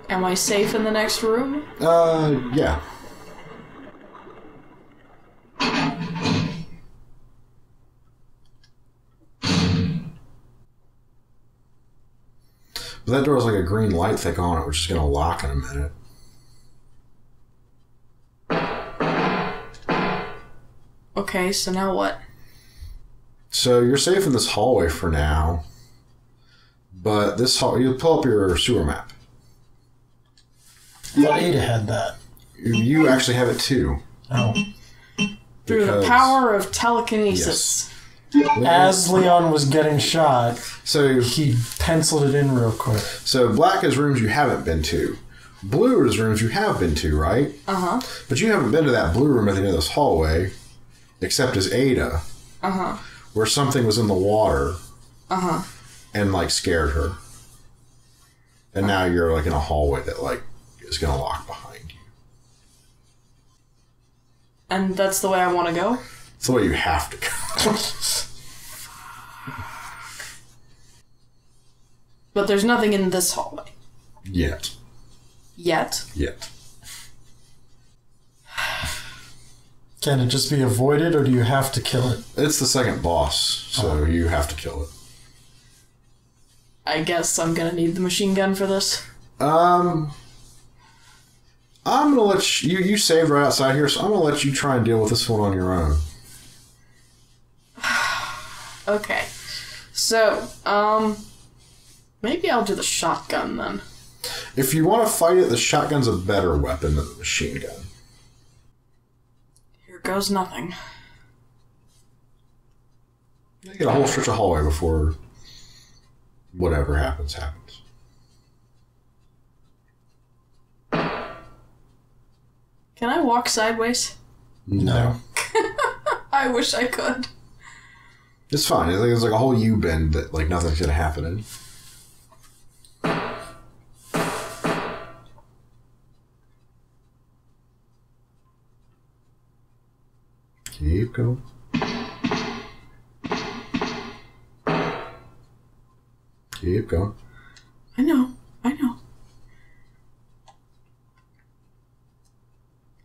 Am I safe in the next room? Yeah. But that door has like a green light thick on it, which is going to lock in a minute. Okay, so now what? So you're safe in this hallway for now. But this you pull up your sewer map. I thought Ada had that. You actually have it too. Oh. Through the power of telekinesis. Yes. As Leon was getting shot, so he penciled it in real quick. So black is rooms you haven't been to. Blue is rooms you have been to, right? Uh-huh. But you haven't been to that blue room at the end of this hallway, except as Ada. Uh-huh. Where something was in the water. Uh-huh. And, like, scared her. And now you're, like, in a hallway that, like, is going to lock behind you. And that's the way I want to go? It's the way you have to go. But there's nothing in this hallway. Yet. Yet? Yet. Can it just be avoided, or do you have to kill it? It's the second boss, so you have to kill it. I guess I'm gonna need the machine gun for this. I'm gonna let you saved right outside here, so I'm gonna let you try and deal with this one on your own. Okay. So, maybe I'll do the shotgun then. If you want to fight it, the shotgun's a better weapon than the machine gun. Here goes nothing. You get a whole stretch of hallway before whatever happens, happens. Can I walk sideways? No. I wish I could. It's fine. It's like a whole U-bend that like nothing's gonna happen in. Keep going. Keep going. I know.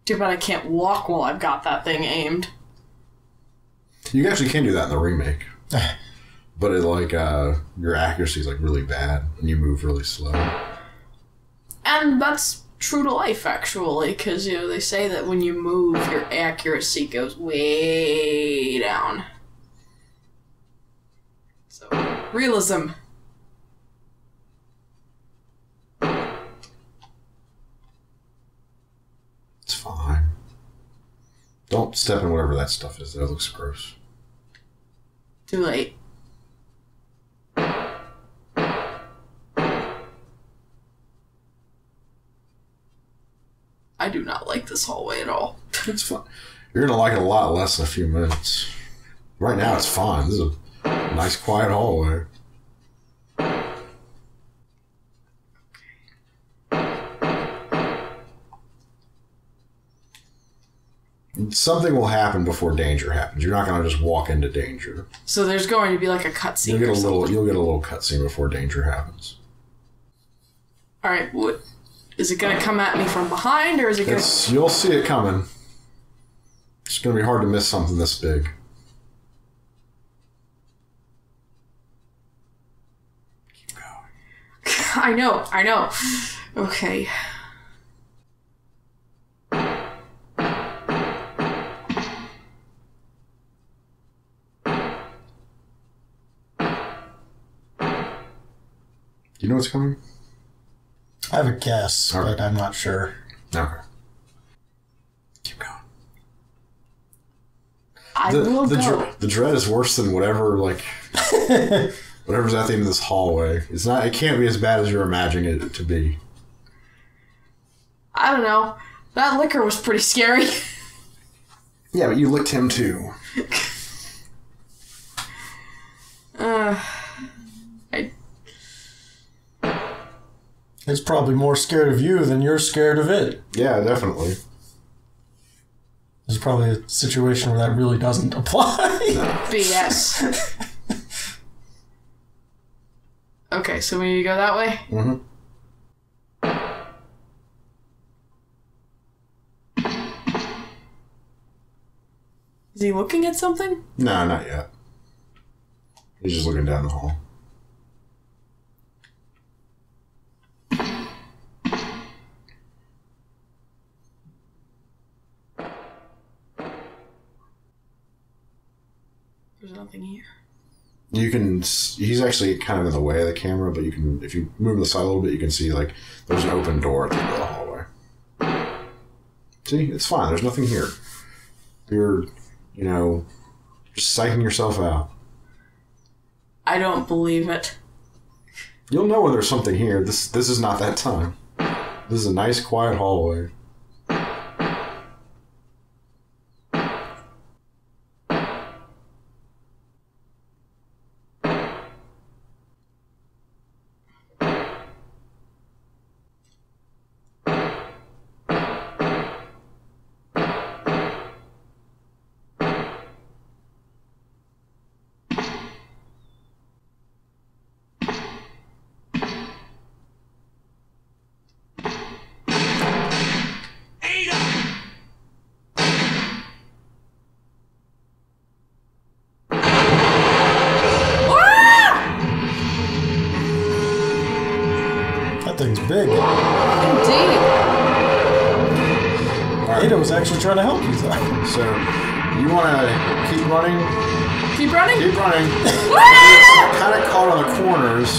Too bad I can't walk while I've got that thing aimed. You actually can do that in the remake. But it like your accuracy is like really bad and you move really slow. And that's true to life, actually, because they say that when you move, your accuracy goes way down. So, realism. It's fine. Don't step in whatever that stuff is. That looks gross. Too late. I do not like this hallway at all. It's fun. You're gonna like it a lot less in a few minutes. Right now, it's fine. This is a nice, quiet hallway. Something will happen before danger happens. You're not gonna just walk into danger. So there's going to be like a cutscene. You'll get a little cutscene before danger happens. All right, what is it going to come at me from behind, or is it going to? You'll see it coming. It's gonna be hard to miss something this big. Keep going. I know. Okay. You know what's coming? I have a guess, All right. but I'm not sure. Okay. Keep going. I will go. The dread is worse than whatever, like, whatever's at the end of this hallway. It's not. It can't be as bad as you're imagining it to be. I don't know. That liquor was pretty scary. Yeah, but you licked him too. It's probably more scared of you than you're scared of it. Yeah, definitely. There's probably a situation where that really doesn't apply. BS. Okay, so we need to go that way? Mm-hmm. Is he looking at something? No, not yet. He's just looking down the hall. There's nothing here. You can. He's actually kind of in the way of the camera, but you can. If you move to the side a little bit, you can see like there's an open door at the end of the hallway. See, it's fine. There's nothing here. You're, just psyching yourself out. I don't believe it. You'll know when there's something here. This is not that time. This is a nice, quiet hallway. That thing's big. Indeed. Ada was actually trying to help you, though. So, you want to keep running? Keep running? Keep running. Kind of caught on the corners.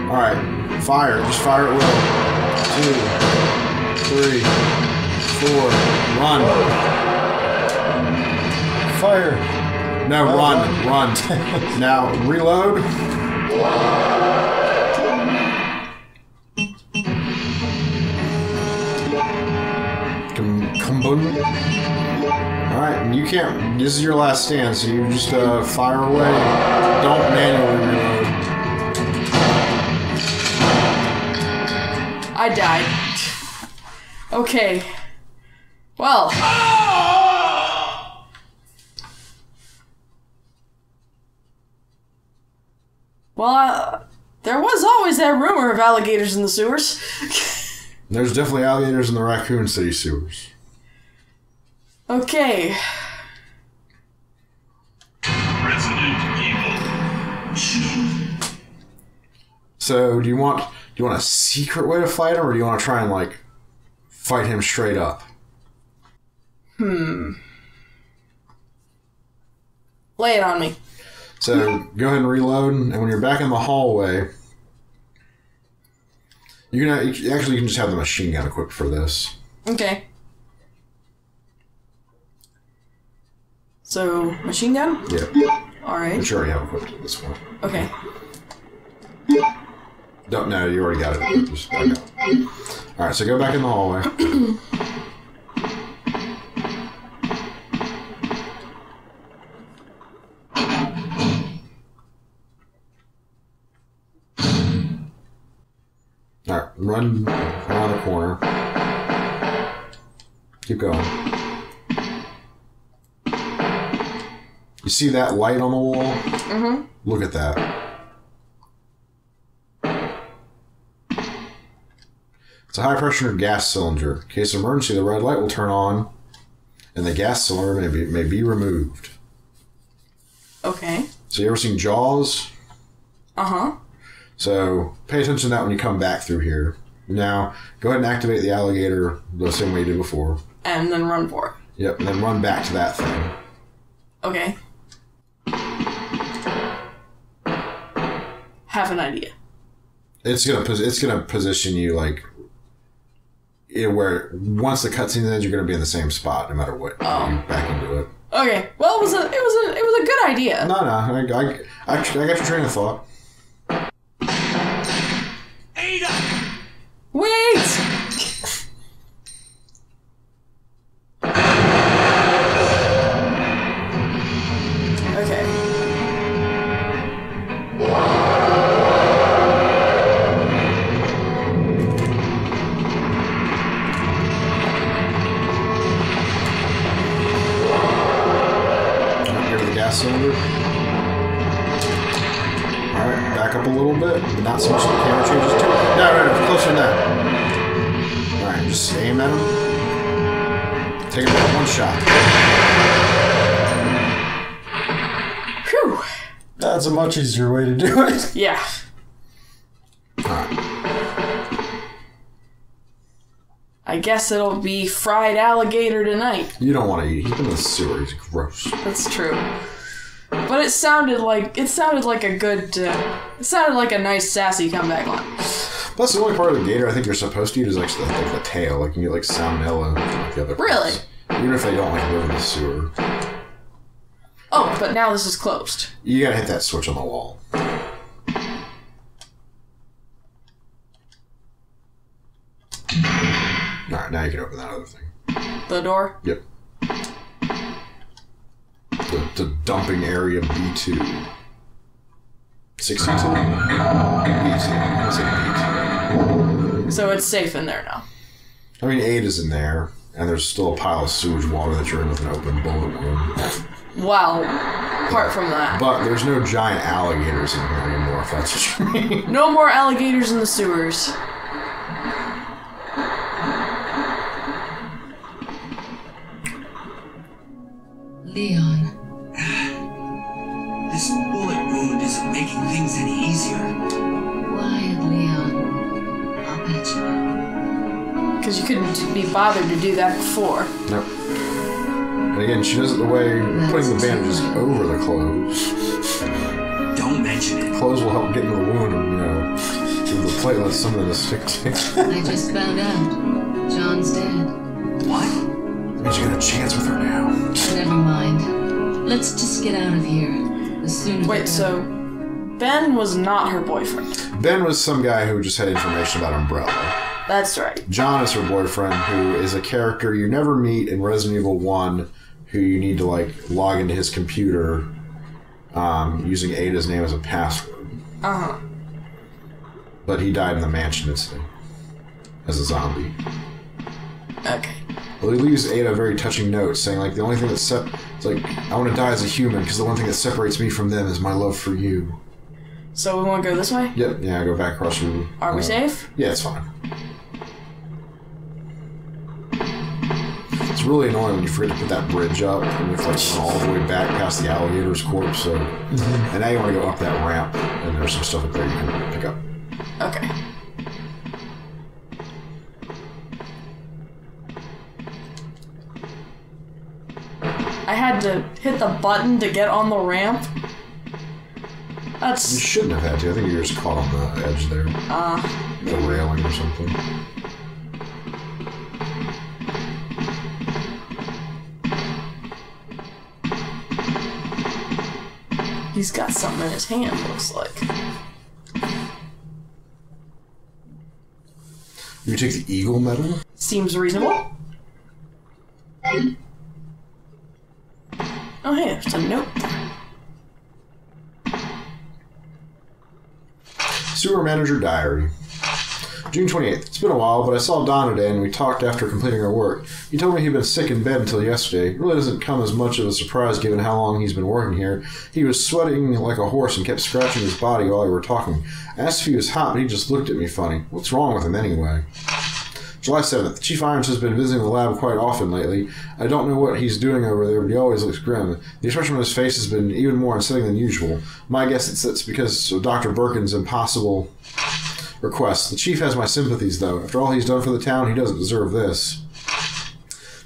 Alright, fire. Just fire at will. 2, 3, 4, run. Fire. No, run. Now, reload. Alright, you can't. This is your last stand, so you just fire away. Don't manually reload. I died. Okay. Well. Well, there was always that rumor of alligators in the sewers. There's definitely alligators in the Raccoon City sewers. Okay. Resident Evil 2. So, do you want a secret way to fight him, or do you want to try and fight him straight up? Lay it on me. So, go ahead and reload, and when you're back in the hallway, you can just have the machine gun equipped for this. Okay. So, machine gun? Yeah. Alright. Which you already have equipped at this point. Okay. Don't know, you already got it. Just back up. Alright, so go back in the hallway. Alright, run around the corner. Keep going. You see that light on the wall? Mm-hmm. Look at that. It's a high-pressure gas cylinder. In case of emergency, the red light will turn on, and the gas cylinder may be removed. Okay. So you ever seen Jaws? Uh-huh. So pay attention to that when you come back through here. Now, go ahead and activate the alligator the same way you did before. And then run for it. Yep, and then run back to that thing. Okay. Have an idea. It's gonna position you where once the cutscene ends, you're gonna be in the same spot no matter what. Oh. You back into it. Okay. Well, it was a good idea. No, I got your train of thought. Ada! Wait. Okay. Go to the gas cylinder. Alright, back up a little bit, but not so much that the camera changes to it. No, closer than that. Alright, just aim at him. Take it one shot. Whew. That's a much easier way to do it. Yeah. Alright. I guess it'll be fried alligator tonight. You don't want to eat. He's been in the sewer. He's gross. That's true. But it sounded like a good. It sounded like a nice sassy comeback line. Plus, the only part of the gator I think you're supposed to eat is like the tail. Like you get like salmonella and like the other parts. Really? Even if they don't like live in the sewer. Oh, but now this is closed. You gotta hit that switch on the wall. Alright, now you can open that other thing. The door? Yep. The dumping area B2. 62? B2. I say B2. So it's safe in there now. I mean, 8 is in there, and there's still a pile of sewage water that you're in with an open bullet wound. Well, apart from that. But there's no giant alligators in here anymore, if that's what you mean. No more alligators in the sewers. Leon. This bullet wound isn't making things any easier. Quiet, Leon. I'll patch you up. Because you couldn't be bothered to do that before. Nope. And again, she does it the way putting the bandages over the clothes. Don't mention it. Clothes will help get into the wound and, give the platelets something to stick to. I just found out. John's dead. What? That means you got a chance with her now. Never mind. Let's just get out of here. As soon as Wait, so Ben was not her boyfriend. Ben was some guy who just had information about Umbrella. That's right. John is her boyfriend, who is a character you never meet in Resident Evil 1, who you need to, log into his computer using Ada's name as a password. Uh-huh. But he died in the mansion incident as a zombie. Okay. Well, he leaves Ada a very touching note, saying, the only thing it's I want to die as a human, because the one thing that separates me from them is my love for you. So we want to go this way? Yep, yeah, go back across the room. Are we safe? Yeah, it's fine. It's really annoying when you forget to put that bridge up, and you have to run all the way back past the alligator's corpse, so... Mm-hmm. And now you want to go up that ramp, and there's some stuff up there you can pick up. Okay. I had to hit the button to get on the ramp. You shouldn't have had to. I think you were just caught on the edge there. The railing or something. He's got something in his hand, looks like. You take the eagle medal? Seems reasonable. Oh, hey, there's a note there. Sewer Manager Diary. June 28th. It's been a while, but I saw Don today and we talked after completing our work. He told me he'd been sick in bed until yesterday. It really doesn't come as much of a surprise given how long he's been working here. He was sweating like a horse and kept scratching his body while we were talking. I asked if he was hot, but he just looked at me funny. What's wrong with him anyway? July 7th. Chief Irons has been visiting the lab quite often lately. I don't know what he's doing over there, but he always looks grim. The expression on his face has been even more unsettling than usual. My guess is it's because of Dr. Birkin's impossible request. The chief has my sympathies, though. After all he's done for the town, he doesn't deserve this.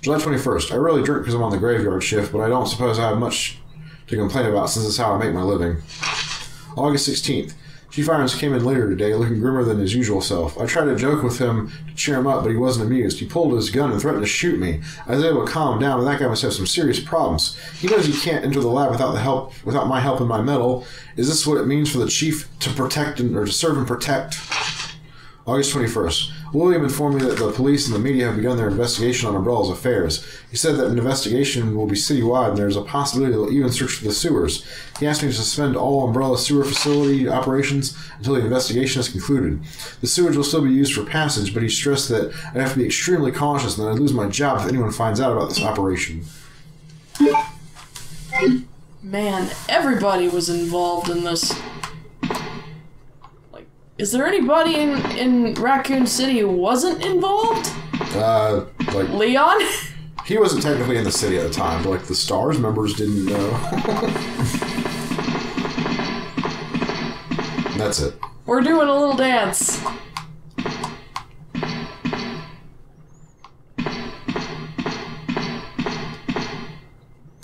July 21st. I rarely drink because I'm on the graveyard shift, but I don't suppose I have much to complain about since it's how I make my living. August 16th. Chief Irons came in later today, looking grimmer than his usual self. I tried to joke with him to cheer him up, but he wasn't amused. He pulled his gun and threatened to shoot me. I was able to calm him down, but that guy must have some serious problems. He knows he can't enter the lab without my help and my medal. Is this what it means for the chief to protect or to serve and protect? August 21st. William informed me that the police and the media have begun their investigation on Umbrella's affairs. He said that an investigation will be citywide and there's a possibility they'll even search for the sewers. He asked me to suspend all Umbrella sewer facility operations until the investigation is concluded. The sewage will still be used for passage, but he stressed that I'd have to be extremely cautious and that I'd lose my job if anyone finds out about this operation. Man, everybody was involved in this. Is there anybody in Raccoon City who wasn't involved? Like... Leon? He wasn't technically in the city at the time, but like the STARS members didn't know. That's it. We're doing a little dance.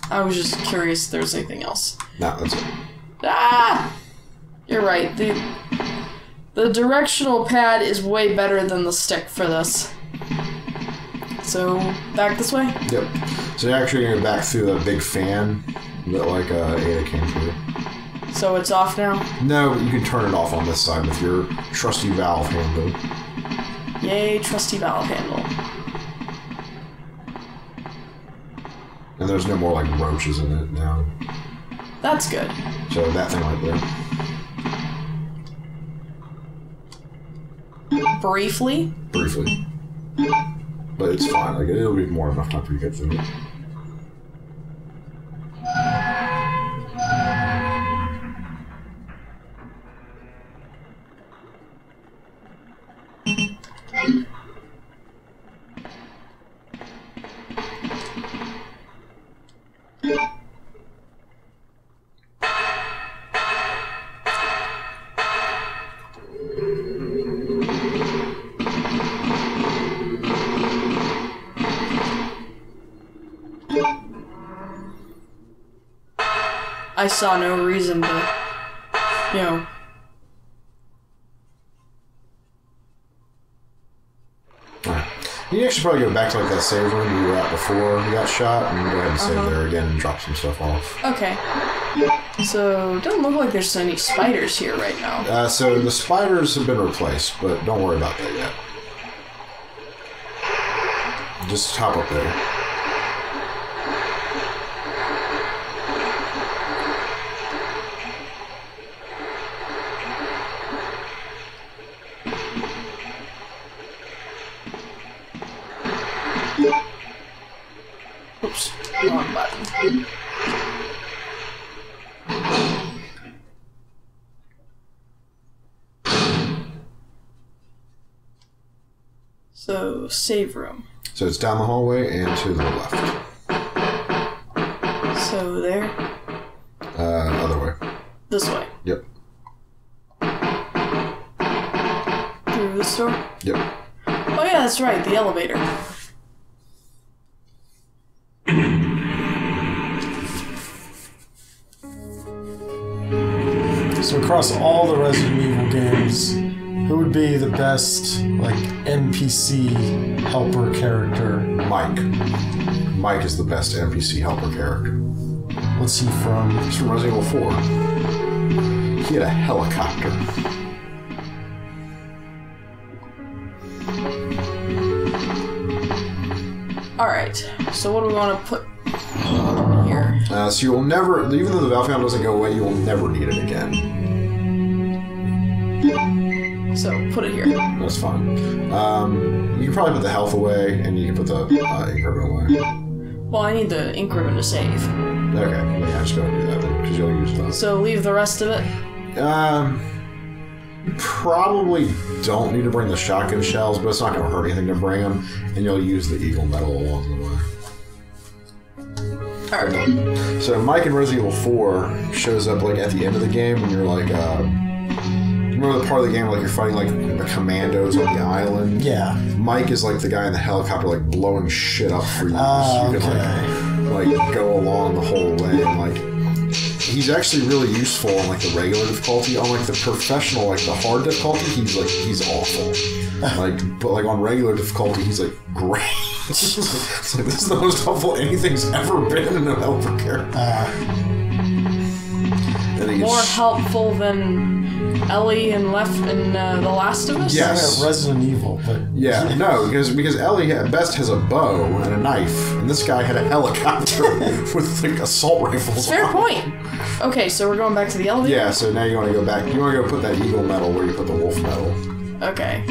I was just curious if there's anything else. No, that's it. Ah! You're right. The directional pad is way better than the stick for this. So, back this way? Yep. So you're actually going to go back through the big fan that, like, Ada came through. So it's off now? No, you can turn it off on this side with your trusty valve handle. Yay, trusty valve handle. And there's no more, like, roaches in it now. That's good. So that thing right there. Briefly? Briefly. But it's fine. Like, it'll be more than enough time for you to get through it. I saw no reason to, you know. You actually probably go back to like that save room you were at before you got shot, and go ahead and save there again and drop some stuff off. Okay. So, it doesn't look like there's any spiders here right now. So the spiders have been replaced, but don't worry about that yet. Just hop up there. Oops, wrong button. So, save room. So it's down the hallway and to the left. So, there? Other way. This way. Yep. Through this door? Yep. Oh yeah, that's right, the elevator. So across all the Resident Evil games, who would be the best, like, NPC helper character? Mike. Mike is the best NPC helper character. What's he from? He's from Resident Evil 4. He had a helicopter. Alright, so what do we want to put in here? So you will never, even though the valve handle doesn't go away, you will never need it again. So, put it here. That's fine. You can probably put the health away, and you can put the ink ribbon away. Well, I need the ink ribbon to save. Okay, yeah, just go ahead and do that then, because you'll use that. So, leave the rest of it? You probably don't need to bring the shotgun shells, but it's not going to hurt anything to bring them, and you'll use the eagle metal along the way. Alright. So Mike in Resident Evil 4 shows up like at the end of the game when you're like, remember the part of the game like you're fighting like the commandos on the island? Yeah. Mike is like the guy in the helicopter like blowing shit up for you. So you can like go along the whole way and like he's actually really useful on like the regular difficulty. On like the professional, like the hard difficulty, he's awful. Like but like on regular difficulty he's like great. It's like this is the most helpful anything's ever been in a helper character. More helpful than Ellie and The Last of Us? Yes. Resident Evil, but... Yeah, no, because Ellie at best has a bow and a knife, and this guy had a helicopter with like assault rifles. Fair point. Okay, so we're going back to the elevator? Yeah, so now you want to go back. You want to go put that eagle metal where you put the wolf metal. Okay.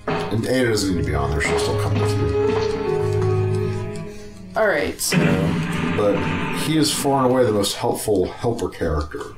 And Ada doesn't need to be on there, she'll still come with you. Alright, so... But he is far and away the most helpful helper character.